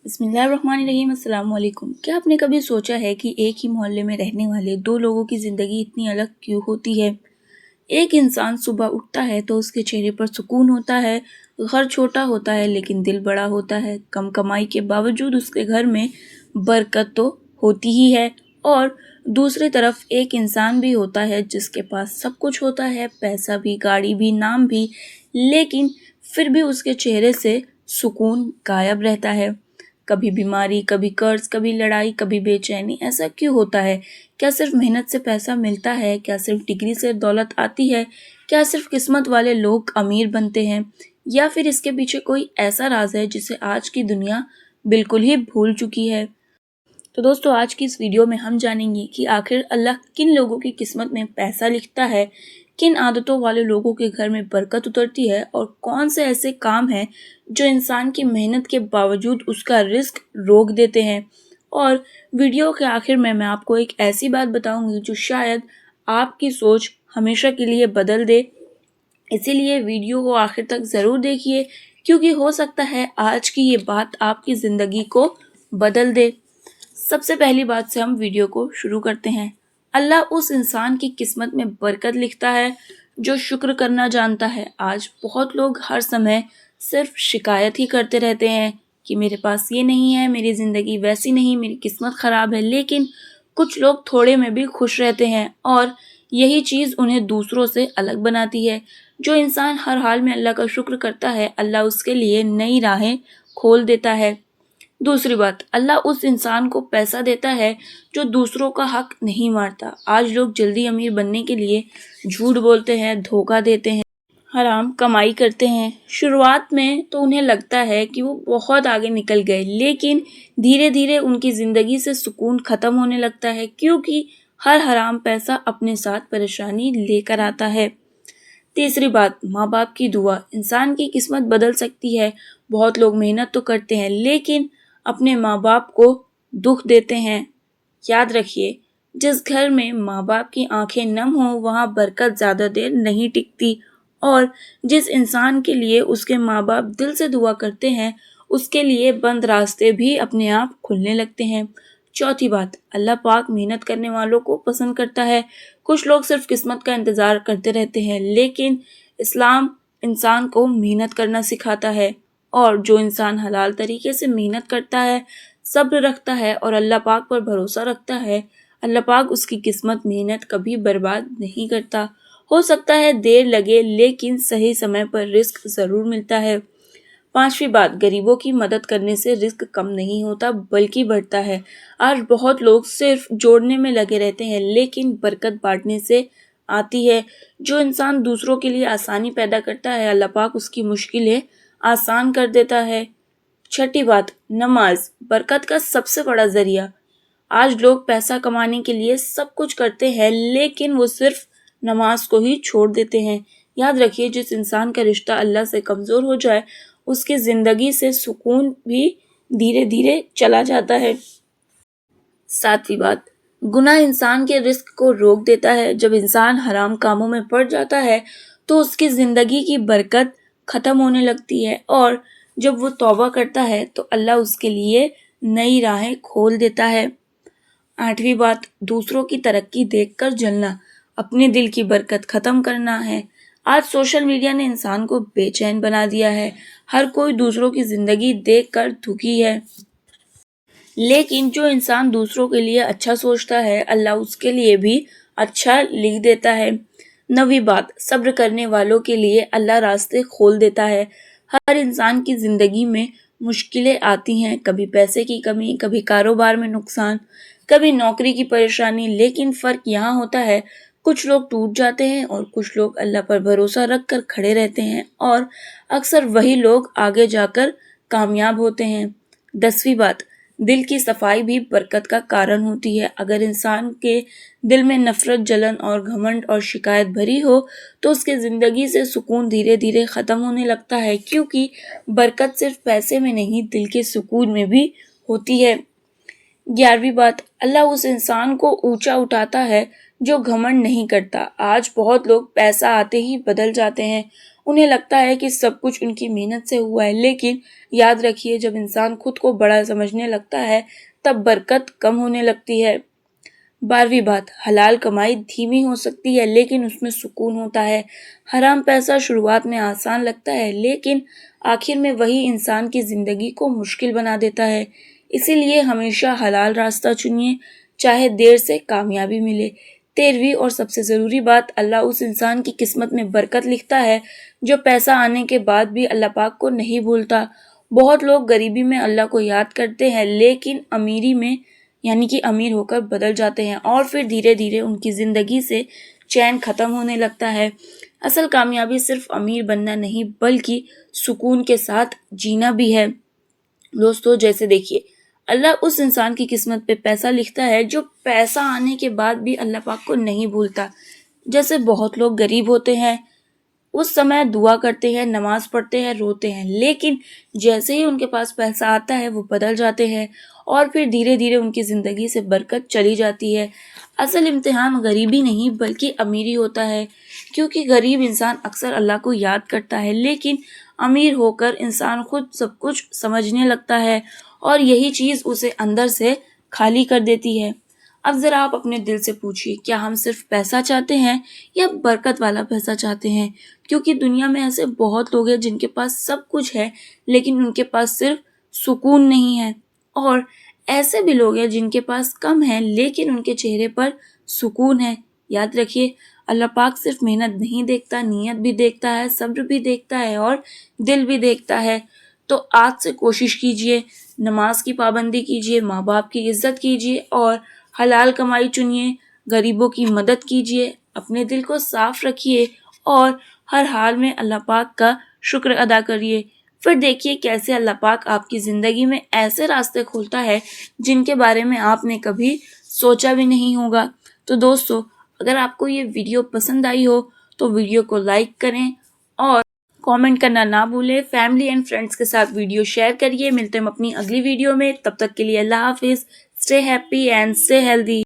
بسم اللہ الرحمن الرحیم۔ السلام علیکم۔ کیا آپ نے کبھی سوچا ہے کہ ایک ہی محلے میں رہنے والے دو لوگوں کی زندگی اتنی الگ کیوں ہوتی ہے؟ ایک انسان صبح اٹھتا ہے تو اس کے چہرے پر سکون ہوتا ہے، گھر چھوٹا ہوتا ہے لیکن دل بڑا ہوتا ہے، کم کمائی کے باوجود اس کے گھر میں برکت تو ہوتی ہی ہے، اور دوسری طرف ایک انسان بھی ہوتا ہے جس کے پاس سب کچھ ہوتا ہے، پیسہ بھی، گاڑی بھی، نام بھی، لیکن پھر بھی اس کے چہرے سے سکون غائب رہتا ہے۔ کبھی بیماری، کبھی قرض، کبھی لڑائی، کبھی بے چینی۔ ایسا کیوں ہوتا ہے؟ کیا صرف محنت سے پیسہ ملتا ہے؟ کیا صرف ڈگری سے دولت آتی ہے؟ کیا صرف قسمت والے لوگ امیر بنتے ہیں؟ یا پھر اس کے پیچھے کوئی ایسا راز ہے جسے آج کی دنیا بالکل ہی بھول چکی ہے؟ تو دوستو، آج کی اس ویڈیو میں ہم جانیں گے کہ آخر اللہ کن لوگوں کی قسمت میں پیسہ لکھتا ہے، کن عادتوں والے لوگوں کے گھر میں برکت اترتی ہے، اور کون سے ایسے کام ہیں جو انسان کی محنت کے باوجود اس کا رزق روک دیتے ہیں۔ اور ویڈیو کے آخر میں آپ کو ایک ایسی بات بتاؤں گی جو شاید آپ کی سوچ ہمیشہ کے لیے بدل دے، اسی لیے ویڈیو کو آخر تک ضرور دیکھیے، کیونکہ ہو سکتا ہے آج کی یہ بات آپ کی زندگی کو بدل دے۔ سب سے پہلی بات سے ہم ویڈیو کو شروع کرتے ہیں۔ اللہ اس انسان کی قسمت میں برکت لکھتا ہے جو شکر کرنا جانتا ہے۔ آج بہت لوگ ہر سمے صرف شکایت ہی کرتے رہتے ہیں کہ میرے پاس یہ نہیں ہے، میری زندگی ویسی نہیں، میری قسمت خراب ہے، لیکن کچھ لوگ تھوڑے میں بھی خوش رہتے ہیں، اور یہی چیز انہیں دوسروں سے الگ بناتی ہے۔ جو انسان ہر حال میں اللہ کا شکر کرتا ہے، اللہ اس کے لیے نئی راہیں کھول دیتا ہے۔ دوسری بات، اللہ اس انسان کو پیسہ دیتا ہے جو دوسروں کا حق نہیں مارتا۔ آج لوگ جلدی امیر بننے کے لیے جھوٹ بولتے ہیں، دھوکہ دیتے ہیں، حرام کمائی کرتے ہیں۔ شروعات میں تو انہیں لگتا ہے کہ وہ بہت آگے نکل گئے، لیکن دھیرے دھیرے ان کی زندگی سے سکون ختم ہونے لگتا ہے، کیونکہ ہر حرام پیسہ اپنے ساتھ پریشانی لے کر آتا ہے۔ تیسری بات، ماں باپ کی دعا انسان کی قسمت بدل سکتی ہے۔ بہت لوگ محنت تو کرتے ہیں لیکن اپنے ماں باپ کو دکھ دیتے ہیں۔ یاد رکھیے، جس گھر میں ماں باپ کی آنکھیں نم ہوں وہاں برکت زیادہ دیر نہیں ٹکتی، اور جس انسان کے لیے اس کے ماں باپ دل سے دعا کرتے ہیں اس کے لیے بند راستے بھی اپنے آپ کھلنے لگتے ہیں۔ چوتھی بات، اللہ پاک محنت کرنے والوں کو پسند کرتا ہے۔ کچھ لوگ صرف قسمت کا انتظار کرتے رہتے ہیں، لیکن اسلام انسان کو محنت کرنا سکھاتا ہے، اور جو انسان حلال طریقے سے محنت کرتا ہے، صبر رکھتا ہے اور اللہ پاک پر بھروسہ رکھتا ہے، اللہ پاک اس کی قسمت محنت کبھی برباد نہیں کرتا۔ ہو سکتا ہے دیر لگے لیکن صحیح سمے پر رزق ضرور ملتا ہے۔ پانچویں بات، غریبوں کی مدد کرنے سے رزق کم نہیں ہوتا بلکہ بڑھتا ہے۔ آج بہت لوگ صرف جوڑنے میں لگے رہتے ہیں لیکن برکت بانٹنے سے آتی ہے۔ جو انسان دوسروں کے لیے آسانی پیدا کرتا ہے، اللہ پاک اس کی مشکلیں آسان کر دیتا ہے۔ چھٹی بات، نماز برکت کا سب سے بڑا ذریعہ۔ آج لوگ پیسہ کمانے کے لیے سب کچھ کرتے ہیں لیکن وہ صرف نماز کو ہی چھوڑ دیتے ہیں۔ یاد رکھیے، جس انسان کا رشتہ اللہ سے کمزور ہو جائے اس کی زندگی سے سکون بھی دھیرے دھیرے چلا جاتا ہے۔ ساتویں بات، گناہ انسان کے رزق کو روک دیتا ہے۔ جب انسان حرام کاموں میں پڑ جاتا ہے تو اس کی زندگی کی برکت ختم ہونے لگتی ہے، اور جب وہ توبہ کرتا ہے تو اللہ اس کے لیے نئی راہیں کھول دیتا ہے۔ آٹھویں بات، دوسروں کی ترقی دیکھ کر جلنا اپنے دل کی برکت ختم کرنا ہے۔ آج سوشل میڈیا نے انسان کو بے چین بنا دیا ہے۔ ہر کوئی دوسروں کی زندگی دیکھ کر دکھی ہے، لیکن جو انسان دوسروں کے لیے اچھا سوچتا ہے اللہ اس کے لیے بھی اچھا لکھ دیتا ہے۔ نویں بات، صبر کرنے والوں کے لیے اللہ راستے کھول دیتا ہے۔ ہر انسان کی زندگی میں مشکلیں آتی ہیں، کبھی پیسے کی کمی، کبھی کاروبار میں نقصان، کبھی نوکری کی پریشانی، لیکن فرق یہاں ہوتا ہے کچھ لوگ ٹوٹ جاتے ہیں اور کچھ لوگ اللہ پر بھروسہ رکھ کر کھڑے رہتے ہیں، اور اکثر وہی لوگ آگے جا کر کامیاب ہوتے ہیں۔ 10ویں بات، دل کی صفائی بھی برکت کا کارن ہوتی ہے۔ اگر انسان کے دل میں نفرت، جلن اور گھمنڈ اور شکایت بھری ہو تو اس کے زندگی سے سکون دھیرے دھیرے ختم ہونے لگتا ہے، کیونکہ برکت صرف پیسے میں نہیں دل کے سکون میں بھی ہوتی ہے۔ 11ویں بات، اللہ اس انسان کو اونچا اٹھاتا ہے جو گھمنڈ نہیں کرتا۔ آج بہت لوگ پیسہ آتے ہی بدل جاتے ہیں، انہیں لگتا ہے کہ سب کچھ ان کی محنت سے ہوا ہے، لیکن یاد رکھیے جب انسان خود کو بڑا سمجھنے لگتا ہے تب برکت کم ہونے لگتی ہے۔ 12ویں بات، حلال کمائی دھیمی ہو سکتی ہے لیکن اس میں سکون ہوتا ہے۔ حرام پیسہ شروعات میں آسان لگتا ہے لیکن آخر میں وہی انسان کی زندگی کو مشکل بنا دیتا ہے۔ اسی لیے ہمیشہ حلال راستہ چنیے، چاہے دیر سے کامیابی ملے۔ 13ویں اور سب سے ضروری بات، اللہ اس انسان کی قسمت میں برکت لکھتا ہے جو پیسہ آنے کے بعد بھی اللہ پاک کو نہیں بھولتا۔ بہت لوگ غریبی میں اللہ کو یاد کرتے ہیں لیکن امیری میں یعنی کہ امیر ہو کر بدل جاتے ہیں اور پھر دھیرے دھیرے ان کی زندگی سے چین ختم ہونے لگتا ہے۔ اصل کامیابی صرف امیر بننا نہیں بلکہ سکون کے ساتھ جینا بھی ہے۔ دوستو جیسے دیکھیے، اللہ اس انسان کی قسمت پہ پیسہ لکھتا ہے جو پیسہ آنے کے بعد بھی اللہ پاک کو نہیں بھولتا۔ جیسے بہت لوگ غریب ہوتے ہیں، اس سمے دعا کرتے ہیں، نماز پڑھتے ہیں، روتے ہیں، لیکن جیسے ہی ان کے پاس پیسہ آتا ہے وہ بدل جاتے ہیں اور پھر دھیرے دھیرے ان کی زندگی سے برکت چلی جاتی ہے۔ اصل امتحان غریبی نہیں بلکہ امیری ہوتا ہے، کیونکہ غریب انسان اکثر اللہ کو یاد کرتا ہے لیکن امیر ہو کر انسان خود سب کچھ سمجھنے لگتا ہے اور یہی چیز اسے اندر سے خالی کر دیتی ہے۔ اب ذرا آپ اپنے دل سے پوچھیے، کیا ہم صرف پیسہ چاہتے ہیں یا برکت والا پیسہ چاہتے ہیں؟ کیونکہ دنیا میں ایسے بہت لوگ ہیں جن کے پاس سب کچھ ہے لیکن ان کے پاس صرف سکون نہیں ہے، اور ایسے بھی لوگ ہیں جن کے پاس کم ہے لیکن ان کے چہرے پر سکون ہے۔ یاد رکھیے، اللہ پاک صرف محنت نہیں دیکھتا، نیت بھی دیکھتا ہے، صبر بھی دیکھتا ہے اور دل بھی دیکھتا ہے۔ تو آج سے کوشش کیجئے، نماز کی پابندی کیجئے، ماں باپ کی عزت کیجئے اور حلال کمائی چنیے، غریبوں کی مدد کیجئے، اپنے دل کو صاف رکھیے اور ہر حال میں اللہ پاک کا شکر ادا کریے۔ پھر دیکھیے کیسے اللہ پاک آپ کی زندگی میں ایسے راستے کھولتا ہے جن کے بارے میں آپ نے کبھی سوچا بھی نہیں ہوگا۔ تو دوستو، اگر آپ کو یہ ویڈیو پسند آئی ہو تو ویڈیو کو لائک کریں اور کامنٹ کرنا نہ بھولیں۔ فیملی اینڈ فرینڈز کے ساتھ ویڈیو شیئر کریے۔ ملتے ہیں اپنی اگلی ویڈیو میں، تب تک کے لیے اللہ حافظ۔ Stay happy and stay healthy.